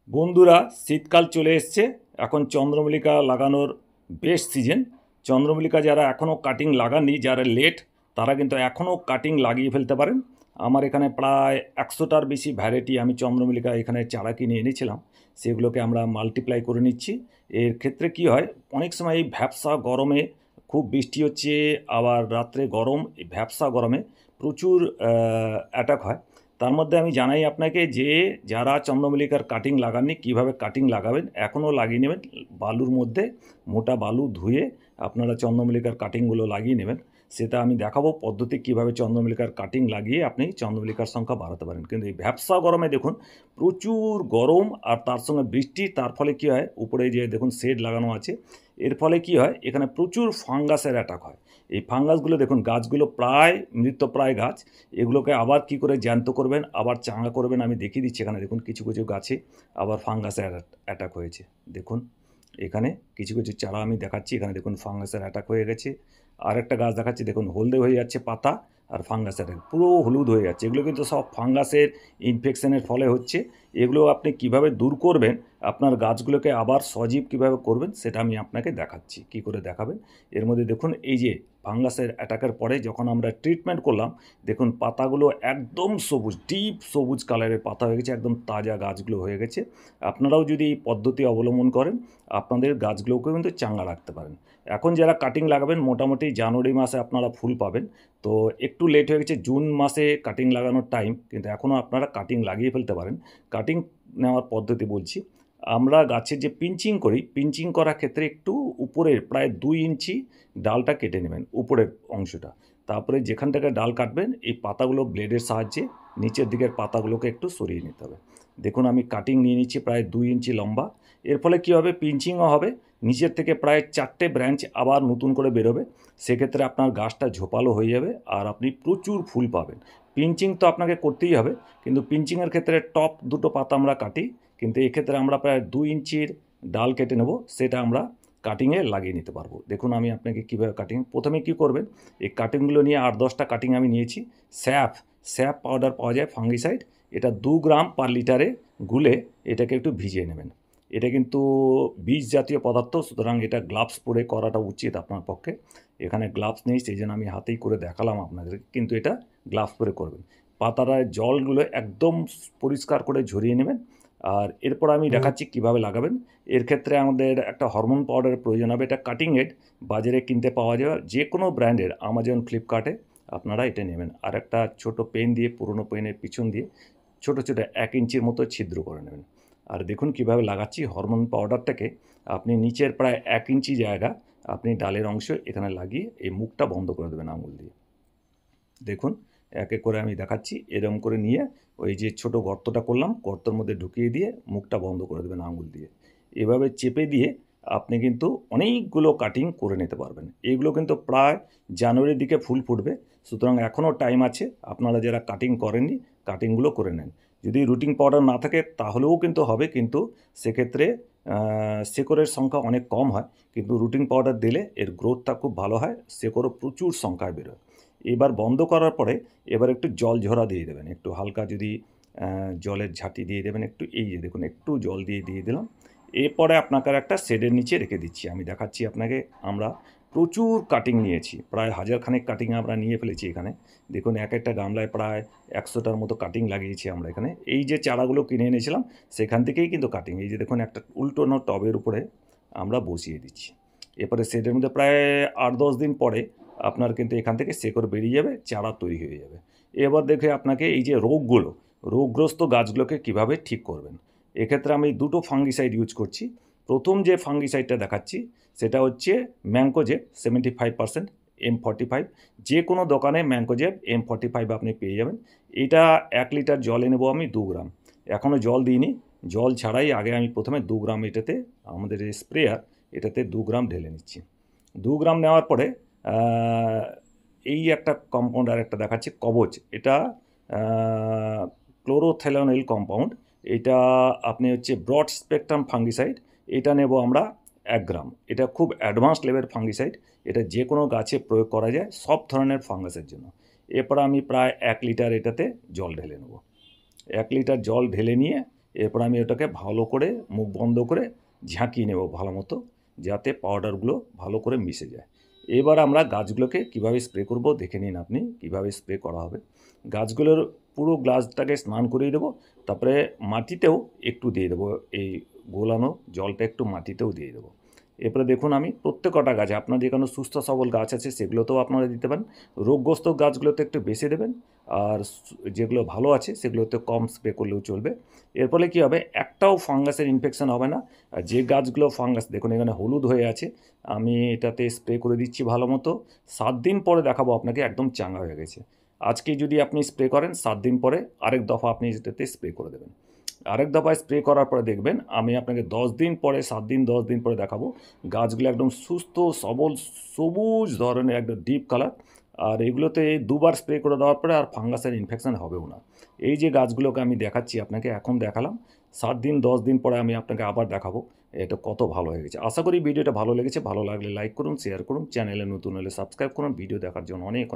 বন্ধুরা, শীতকাল চলে এসছে। এখন চন্দ্রমল্লিকা লাগানোর বেস্ট সিজন। চন্দ্রমল্লিকা যারা এখনও কাটিং লাগাননি, যারা লেট, তারা কিন্তু এখনও কাটিং লাগিয়ে ফেলতে পারেন। আমার এখানে প্রায় 100টার বেশি ভ্যারাইটি আমি চন্দ্রমল্লিকা এখানে চারা কিনে এনেছিলাম। সেগুলোকে আমরা মাল্টিপ্লাই করে নিচ্ছি। এর ক্ষেত্রে কি হয়, অনেক সময় এই ভ্যাপসা গরমে খুব বৃষ্টি হচ্ছে, আবার রাত্রে গরম, এই ভ্যাপসা গরমে প্রচুর অ্যাটাক হয়। তার মধ্যে আমি জানাই আপনাকে যে যারা চন্দ্রমল্লিকার কাটিং লাগাননি কীভাবে কাটিং লাগাবেন, এখনও লাগিয়ে নেবেন। বালুর মধ্যে মোটা বালু ধুয়ে আপনারা চন্দ্রমল্লিকার কাটিংগুলো লাগিয়ে নেবেন। সেটা আমি দেখাবো পদ্ধতি, কীভাবে চন্দ্রমল্লিকার কাটিং লাগিয়ে আপনি চন্দ্রমল্লিকার সংখ্যা বাড়াতে পারেন। কিন্তু এই ভ্যাপসা গরমে দেখুন প্রচুর গরম, আর তার সঙ্গে বৃষ্টি, তার ফলে কী হয়, উপরে যে দেখুন শেড লাগানো আছে, এর ফলে কী হয়, এখানে প্রচুর ফাঙ্গাসের অ্যাটাক হয়। এই ফাঙ্গাসগুলো দেখুন, গাছগুলো প্রায় মৃতপ্রায় গাছ, এগুলোকে আবার কি করে জ্যান্ত করবেন, আবার চাঙ্গা করবেন আমি দেখিয়ে দিচ্ছি। এখানে দেখুন কিছু কিছু গাছে আবার ফাঙ্গাসের অ্যাটাক হয়েছে। দেখুন এখানে কিছু কিছু চারা আমি দেখাচ্ছি, এখানে দেখুন ফাঙ্গাসের অ্যাটাক হয়ে গেছে। আর একটা গাছ দেখাচ্ছি, দেখুন হলদে হয়ে যাচ্ছে পাতা, আর ফাঙ্গাসের পুরো হলুদ হয়ে যাচ্ছে। এগুলো কিন্তু সব ফাঙ্গাসের ইনফেকশনের ফলে হচ্ছে। এগুলো আপনি কিভাবে দূর করবেন, আপনার গাছগুলোকে আবার সজীব কিভাবে করবেন, সেটা আমি আপনাকে দেখাচ্ছি। কি করে দেখাবেন, এর মধ্যে দেখুন এই যে ফাঙ্গাসের অ্যাটাকের পরে যখন আমরা ট্রিটমেন্ট করলাম, দেখুন পাতাগুলো একদম সবুজ, ডিপ সবুজ কালারের পাতা হয়ে গেছে, একদম তাজা গাছগুলো হয়ে গেছে। আপনারাও যদি এই পদ্ধতি অবলম্বন করেন, আপনাদের গাছগুলোকেও কিন্তু চাঙ্গা রাখতে পারেন। এখন যারা কাটিং লাগাবেন, মোটামুটি জানুয়ারি মাসে আপনারা ফুল পাবেন। তো একটু লেট হয়ে গেছে, জুন মাসে কাটিং লাগানোর টাইম, কিন্তু এখনও আপনারা কাটিং লাগিয়ে ফেলতে পারেন। কাটিং নেওয়ার পদ্ধতি বলছি। আমরা গাছের যে পিঞ্চিং করি, পিঞ্চিং করার ক্ষেত্রে একটু উপরের প্রায় 2 ইঞ্চি ডালটা কেটে নেবেন, উপরের অংশটা। তারপরে যেখান থেকে ডাল কাটবেন, এই পাতাগুলো ব্লেডের সাহায্যে নিচের দিকের পাতাগুলোকে একটু সরিয়ে নিতে হবে। দেখুন আমি কাটিং নিয়ে নিচ্ছি প্রায় 2 ইঞ্চি লম্বা। এর ফলে কী হবে, পিঞ্চিংও হবে, নিচের থেকে প্রায় 4টে ব্রাঞ্চ আবার নতুন করে বেরোবে। সেক্ষেত্রে আপনার গাছটা ঝোপালো হয়ে যাবে, আর আপনি প্রচুর ফুল পাবেন। পিঞ্চিং তো আপনাকে করতেই হবে, কিন্তু পিঞ্চিংয়ের ক্ষেত্রে টপ দুটো পাতা আমরা কাটি, কিন্তু এক্ষেত্রে আমরা প্রায় 2 ইঞ্চির ডাল কেটে নেব, সেটা আমরা কাটিংয়ে লাগিয়ে নিতে পারবো। দেখুন আমি আপনাকে কীভাবে কাটিং, প্রথমে কি করবেন, এই কাটিংগুলো নিয়ে 8-10টা কাটিং আমি নিয়েছি। স্যাপ পাউডার পাওয়া যায়, ফাঙ্গিসাইড, এটা 2 গ্রাম পার লিটারে গুলে এটাকে একটু ভিজিয়ে নেবেন। এটা কিন্তু বীজ জাতীয় পদার্থ, সুতরাং এটা গ্লাভস পরে করাটা উচিত আপনার পক্ষে। এখানে গ্লাভস নেই, সেই জন্য আমি হাতেই করে দেখালাম আপনাদের, কিন্তু এটা গ্লাভস পরে করবেন। পাতাটায় জলগুলো একদম পরিষ্কার করে ঝরিয়ে নেবেন। আর এরপর আমি দেখাচ্ছি কিভাবে লাগাবেন। এর ক্ষেত্রে আমাদের একটা হরমোন পাউডারের প্রয়োজন হবে। এটা কাটিং এড, বাজারে কিনতে পাওয়া যায় যে কোনো ব্র্যান্ডের, আমাজন, ফ্লিপকার্টে আপনারা এটা নেবেন। আর একটা ছোটো পেন দিয়ে, পুরনো পেনের পিছন দিয়ে ছোটো ছোটো 1 ইঞ্চির মতো ছিদ্র করে নেবেন। আর দেখুন কিভাবে লাগাচ্ছি। হরমোন পাউডারটাকে আপনি নিচের প্রায় 1 ইঞ্চি জায়গা আপনি ডালের অংশ এখানে লাগিয়ে এই মুখটা বন্ধ করে দেবেন আঙুল দিয়ে। দেখুন এক এক করে আমি দেখাচ্ছি। এরকম করে নিয়ে ওই যে ছোটো গর্তটা করলাম, গর্তের মধ্যে ঢুকিয়ে দিয়ে মুখটা বন্ধ করে দেবেন আঙুল দিয়ে। এভাবে চেপে দিয়ে আপনি কিন্তু অনেকগুলো কাটিং করে নিতে পারবেন। এগুলো কিন্তু প্রায় জানুয়ারির দিকে ফুল ফুটবে, সুতরাং এখনও টাইম আছে। আপনারা যারা কাটিং করেননি, কাটিংগুলো করে নেন। যদি রুটিং পাউডার না থাকে তাহলেও কিন্তু হবে, কিন্তু সেক্ষেত্রে শেকড়ের সংখ্যা অনেক কম হয়। কিন্তু রুটিং পাউডার দিলে এর গ্রোথটা খুব ভালো হয়, শেকড়ও প্রচুর সংখ্যায় বেরোয়। এবার বন্ধ করার পরে এবার একটু জল ঝরা দিয়ে দেবেন, একটু হালকা যদি জলের ঝাঁটি দিয়ে দেবেন একটু। এই যে দেখুন একটু জল দিয়ে দিলাম। এরপরে আপনাকে একটা শেডের নিচে রেখে দিচ্ছি। আমি দেখাচ্ছি আপনাকে, আমরা প্রচুর কাটিং নিয়েছি, প্রায় 1000 খানেক কাটিং আমরা নিয়ে ফেলেছি এখানে। দেখুন এক একটা গামলায় প্রায় 100টার মতো কাটিং লাগিয়েছি আমরা এখানে। এই যে চারাগুলো কিনে এনেছিলাম সেখান থেকেই কিন্তু কাটিং, এই যে দেখুন একটা উল্টোনো টবের উপরে আমরা বসিয়ে দিচ্ছি। এরপরে শেডের মধ্যে প্রায় 8-10 দিন পরে আপনার কিন্তু এখান থেকে শেকড় বেরিয়ে যাবে, চারা তৈরি হয়ে যাবে। এবার দেখে আপনাকে এই যে রোগগ্রস্ত গাছগুলোকে কিভাবে ঠিক করবেন। এক্ষেত্রে আমি 2টো ফাঙ্গিসাইড ইউজ করছি। প্রথম যে ফাঙ্গিসাইডটা দেখাচ্ছি সেটা হচ্ছে ম্যানকোজেব 75% M45। যে কোনো দোকানে ম্যানকোজেব M45 আপনি পেয়ে যাবেন। এটা 1 লিটার জলে নেব আমি 2 গ্রাম। এখনও জল দিইনি, জল ছাড়াই আগে আমি প্রথমে 2 গ্রাম এটাতে, আমাদের এই স্প্রেয়ার, এটাতে 2 গ্রাম ঢেলে নিচ্ছি। 2 গ্রাম নেওয়ার পরে এই একটা কম্পাউন্ড আর একটা দেখাচ্ছি, কবচ। এটা ক্লোরোথেলোনিল কম্পাউন্ড। এটা আপনি হচ্ছে ব্রড স্পেকট্রাম ফাঙ্গিসাইড, এটা নেব আমরা 1 গ্রাম। এটা খুব অ্যাডভান্স লেভেল ফাঙ্গিসাইড, এটা যে কোনো গাছে প্রয়োগ করা যায় সব ধরনের ফাঙ্গাসের জন্য। এরপর আমি প্রায় 1 লিটার এটাতে জল ঢেলে নেব। 1 লিটার জল ঢেলে নিয়ে এরপর আমি ওটাকে ভালো করে মুখ বন্ধ করে ঝাঁকিয়ে নেব ভালো মতো, যাতে পাউডারগুলো ভালো করে মিশে যায়। এবার আমরা গাছগুলোকে কিভাবে স্প্রে করব দেখে নিন আপনি কিভাবে স্প্রে করা হবে। গাছগুলোর পুরো গ্লাসটাকে স্নান করিয়ে দেবো, তারপরে মাটিতেও একটু দিয়ে দেবো, এই গোলানো জলটা একটু মাটিতেও দিয়ে দেবো। এরপরে দেখুন আমি প্রত্যেকটা গাছে, আপনার যে কোনো সুস্থ সবল গাছ আছে সেগুলোতেও আপনারা দিতে পারেন। রোগগ্রস্ত গাছগুলোতে একটু বেশি দেবেন, আর যেগুলো ভালো আছে সেগুলোতে কম স্প্রে করলেও চলবে। এর ফলে কী হবে, একটাও ফাঙ্গাসের ইনফেকশন হবে না। আর যে গাছগুলো ফাঙ্গাস, দেখুন এখানে হলুদ হয়ে আছে, আমি এটাতে স্প্রে করে দিচ্ছি ভালো মতো। 7 দিন পরে দেখাবো আপনাকে একদম চাঙ্গা হয়ে গেছে। আজকে যদি আপনি স্প্রে করেন, 7 দিন পরে আরেক দফা আপনি এটাতে স্প্রে করে দেবেন। আরেক দফায় স্প্রে করার পরে দেখবেন আমি আপনাকে 10 দিন পরে, 7 দিন 10 দিন পরে দেখাবো গাছগুলো একদম সুস্থ সবল সবুজ ধরনের একদম ডিপ কালার। আর এগুলোতে এই 2বার স্প্রে করে দেওয়ার পরে আর ফাঙ্গাসের ইনফেকশান হবেও না। এই যে গাছগুলোকে আমি দেখাচ্ছি আপনাকে, এখন দেখালাম, 7 দিন 10 দিন পরে আমি আপনাকে আবার দেখাবো এটা কত ভালো হয়ে গেছে। আশা করি ভিডিওটা ভালো লেগেছে। ভালো লাগলে লাইক করুন, শেয়ার করুন, চ্যানেলে নতুন হলে সাবস্ক্রাইব করুন। ভিডিও দেখার জন্য অনেক